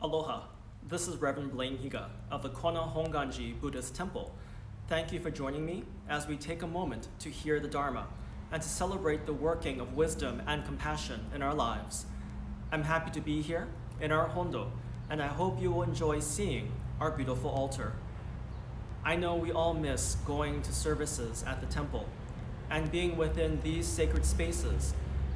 Aloha, this is Reverend Blayne Higa of the Kona Hongwanji Buddhist Temple. Thank you for joining me as we take a moment to hear the Dharma and to celebrate the working of wisdom and compassion in our lives. I'm happy to be here in our Hondo, and I hope you will enjoy seeing our beautiful altar. I know we all miss going to services at the temple, and being within these sacred spaces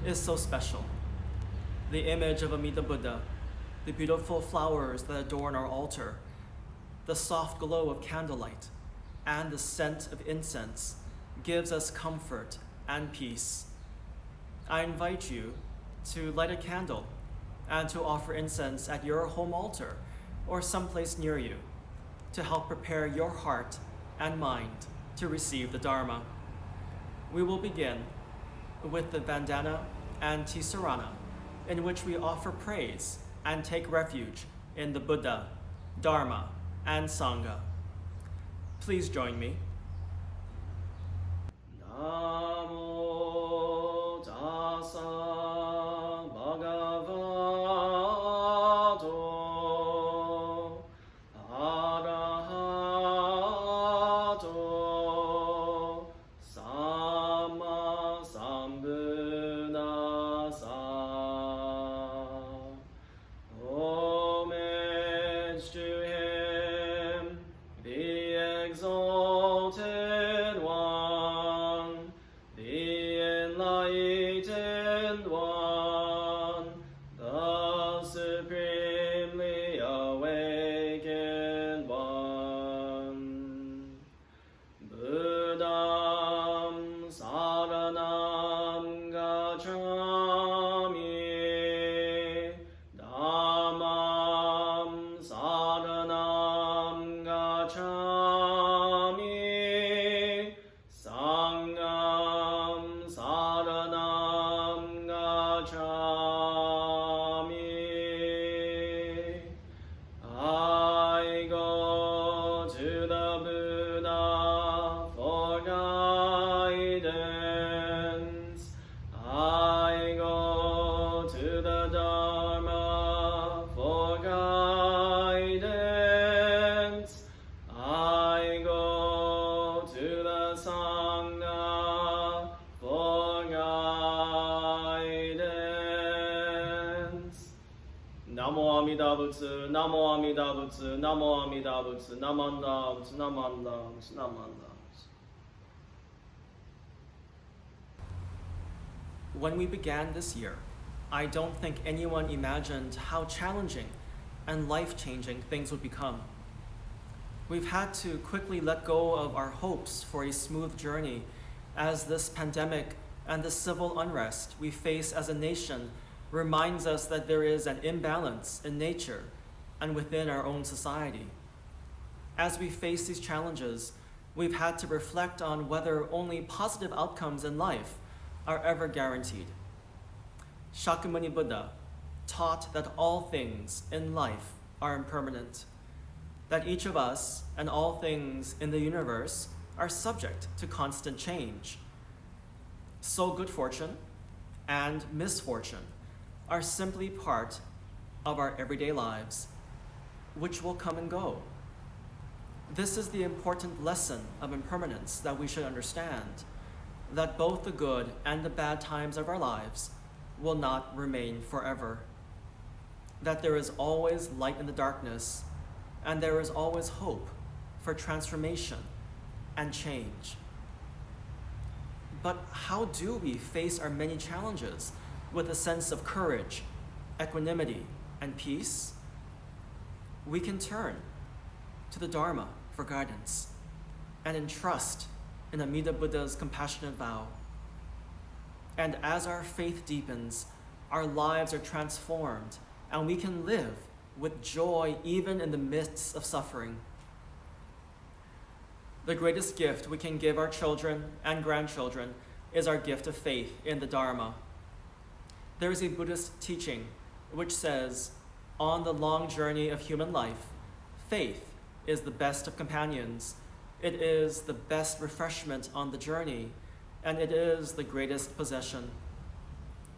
is so special. The image of Amida Buddha, the beautiful flowers that adorn our altar, the soft glow of candlelight, and the scent of incense gives us comfort and peace. I invite you to light a candle and to offer incense at your home altar or someplace near you to help prepare your heart and mind to receive the Dharma. We will begin with the Vandana and Tisarana, in which we offer praise and take refuge in the Buddha, Dharma, and Sangha. Please join me. Namo tassa bhagavato arahato samma sambuddhassa. Homage to him, the exalted one, the enlightened one, the supremely awakened one. Buddham saranam gacchami, Dhammam saranam gacchami, Sangham saranam gacchami. I go to the Buddha for guidance. I go to the Dharma for guidance. I go to the Sangha for guidance. Namo Amida Butsu, Namo Amida Butsu, Namo Amida Butsu, Namanda Butsu, Namanda Butsu, Namanda Butsu. When we began this year, I don't think anyone imagined how challenging and life-changing things would become. We've had to quickly let go of our hopes for a smooth journey as this pandemic and the civil unrest we face as a nation reminds us that there is an imbalance in nature and within our own society. As we face these challenges, we've had to reflect on whether only positive outcomes in life are ever guaranteed. Shakyamuni Buddha taught that all things in life are impermanent, that each of us and all things in the universe are subject to constant change. So good fortune and misfortune are simply part of our everyday lives, which will come and go. This is the important lesson of impermanence that we should understand, that both the good and the bad times of our lives will not remain forever, that there is always light in the darkness, and there is always hope for transformation and change. But how do we face our many challenges with a sense of courage, equanimity, and peace? We can turn to the Dharma for guidance and entrust in Amida Buddha's compassionate vow. And as our faith deepens, our lives are transformed, and we can live with joy even in the midst of suffering. The greatest gift we can give our children and grandchildren is our gift of faith in the Dharma. There is a Buddhist teaching which says, on the long journey of human life, faith is the best of companions. It is the best refreshment on the journey, and it is the greatest possession.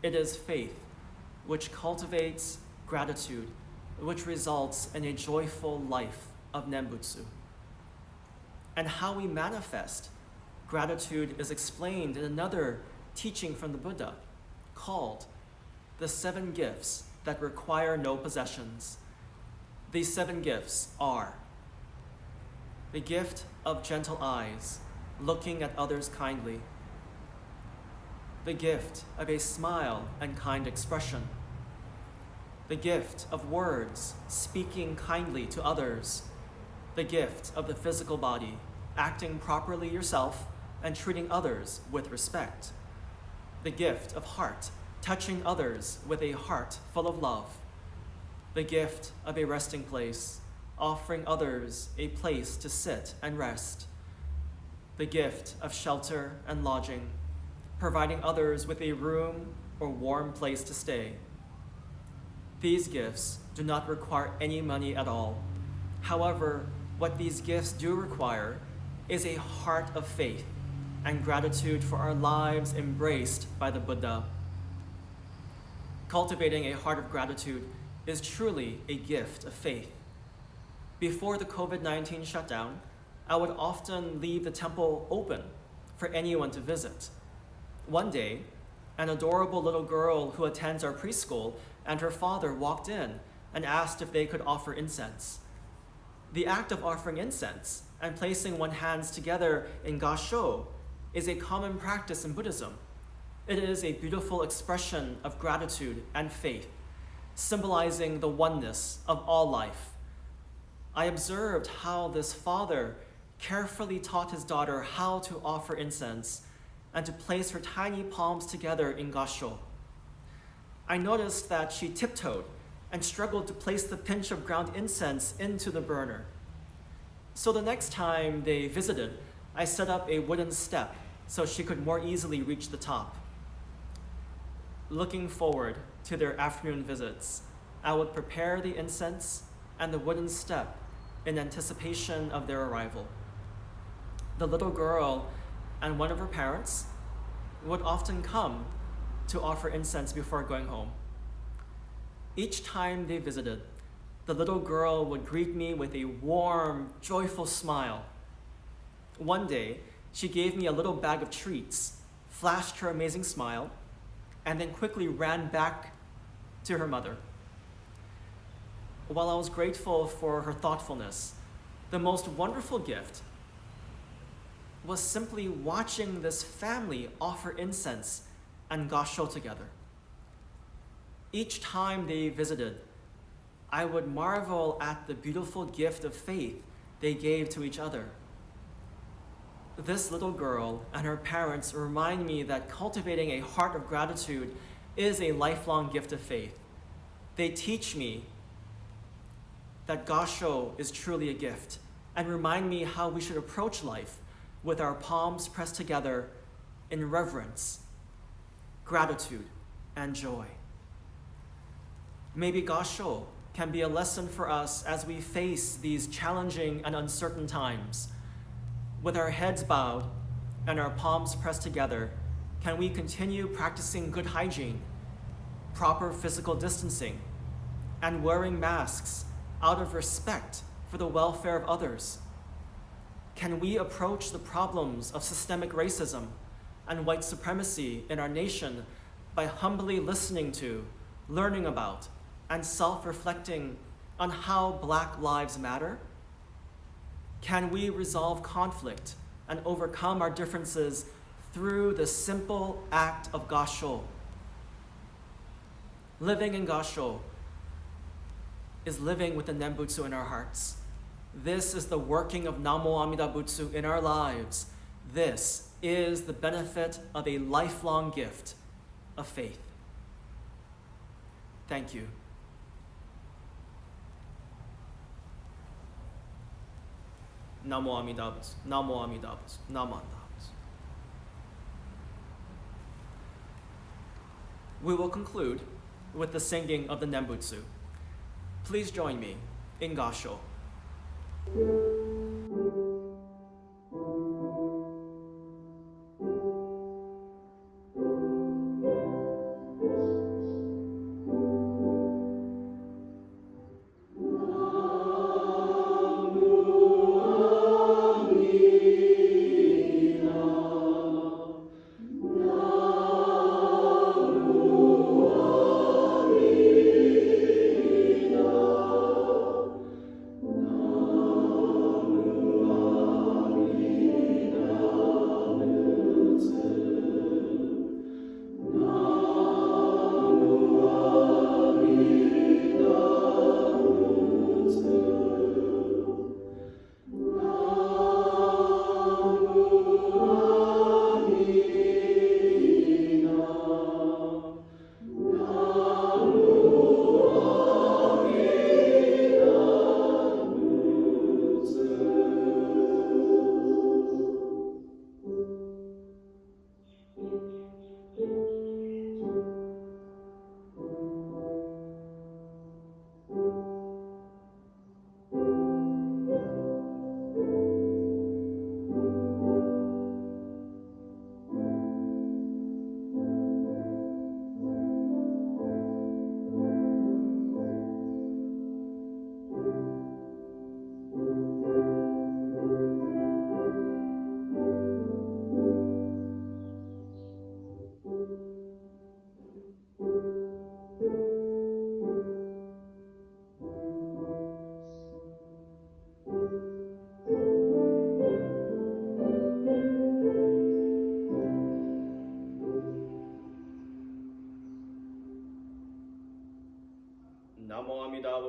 It is faith which cultivates gratitude which results in a joyful life of Nembutsu. And how we manifest gratitude is explained in another teaching from the Buddha called the 7 gifts that require no possessions. These 7 gifts are the gift of gentle eyes, looking at others kindly, the gift of a smile and kind expression, the gift of words, speaking kindly to others, the gift of the physical body, acting properly yourself and treating others with respect, the gift of heart, touching others with a heart full of love, the gift of a resting place, offering others a place to sit and rest, the gift of shelter and lodging, providing others with a room or warm place to stay. These gifts do not require any money at all. However, what these gifts do require is a heart of faith and gratitude for our lives embraced by the Buddha. Cultivating a heart of gratitude is truly a gift of faith. Before the COVID-19 shutdown, I would often leave the temple open for anyone to visit. One day, an adorable little girl who attends our preschool and her father walked in and asked if they could offer incense. The act of offering incense and placing one's hands together in gasho is a common practice in Buddhism. It is a beautiful expression of gratitude and faith, symbolizing the oneness of all life. I observed how this father carefully taught his daughter how to offer incense and to place her tiny palms together in gasho. I noticed that she tiptoed and struggled to place the pinch of ground incense into the burner. So the next time they visited, I set up a wooden step so she could more easily reach the top. Looking forward to their afternoon visits, I would prepare the incense and the wooden step in anticipation of their arrival. The little girl and one of her parents would often come to offer incense before going home. Each time they visited, the little girl would greet me with a warm, joyful smile. One day, she gave me a little bag of treats, flashed her amazing smile, and then quickly ran back to her mother. While I was grateful for her thoughtfulness, the most wonderful gift was simply watching this family offer incense and gasho together. Each time they visited, I would marvel at the beautiful gift of faith they gave to each other. This little girl and her parents remind me that cultivating a heart of gratitude is a lifelong gift of faith. They teach me that gasho is truly a gift and remind me how we should approach life with our palms pressed together in reverence, gratitude, and joy. Maybe gasho can be a lesson for us as we face these challenging and uncertain times. With our heads bowed and our palms pressed together, can we continue practicing good hygiene, proper physical distancing, and wearing masks out of respect for the welfare of others? Can we approach the problems of systemic racism and white supremacy in our nation by humbly listening to, learning about, and self-reflecting on how Black lives matter? Can we resolve conflict and overcome our differences through the simple act of gasho? Living in gasho is living with the Nembutsu in our hearts. This is the working of Namo Amida Butsu in our lives. This is the benefit of a lifelong gift of faith. Thank you. Namo Amida Butsu, Namo Amida Butsu, Namo Amida Butsu. We will conclude with the singing of the Nembutsu. Please join me in gasho.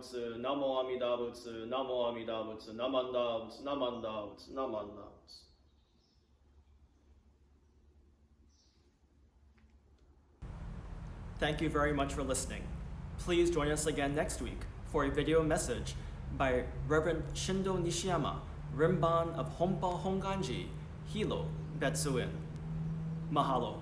Butsu, Namo Amida Butsu, Namo Amida Butsu, Namanda Butsu, Namanda Butsu, Namanda Butsu. Thank you very much for listening. Please join us again next week for a video message by Reverend Shindo Nishiyama, Rimban of Honpa Hongwanji, Hilo, Betsuin. Mahalo.